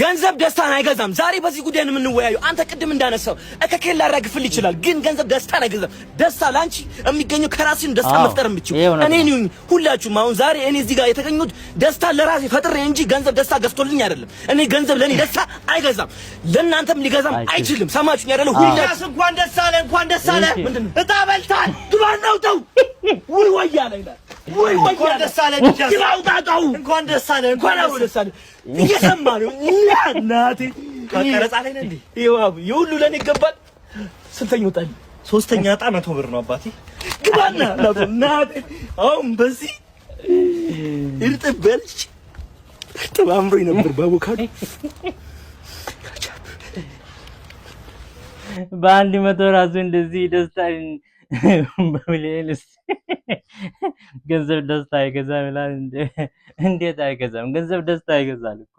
ገንዘብ ደስታን አይገዛም። ዛሬ በዚህ ጉዳይ ነው የምንወያየው። አንተ ቅድም እንዳነሳው እከኬላ ላራግፍል ይችላል፣ ግን ገንዘብ ደስታን አይገዛም። ደስታ ላንቺ የሚገኘው ከራስን ደስታ መፍጠር የምችው እኔ ነኝ። ሁላችሁም አሁን ዛሬ እኔ እዚህ ጋር የተገኙት ደስታ ለራሴ ፈጥሬ እንጂ ገንዘብ ደስታ ገዝቶልኝ አይደለም። እኔ ገንዘብ ለኔ ደስታ አይገዛም፣ ለእናንተም ሊገዛም አይችልም። ሰማችሁኝ አይደለ? ሁላችሁ እንኳን ደስ አለ፣ እንኳን ደስ አለ። እጣ በልታል ግባናው ተው ወይ ወያለ ይላል ወይ እንኳን ደስ አለ ግባውጣጣው እንኳን ደስ አለ እንኳን ደስ አለ እየሰማ ነው እናቴ ቀረጻ ላይ ነኝ። ይዋብ ይሁሉ ለኔ ይገባል። ስንተኛ ወጣኝ? ሶስተኛ ዕጣ 100 ብር ነው አባቴ። ግባና እናቴ አሁን በዚህ እርጥብ በልች ተባምሮኝ ነበር በአቮካዶ በአንድ 100 ራሱ እንደዚህ ደስታ በሚሊዮንስ ገንዘብ ደስታ አይገዛም ይላል። እንዴት አይገዛም? ገንዘብ ደስታ ይገዛል እኮ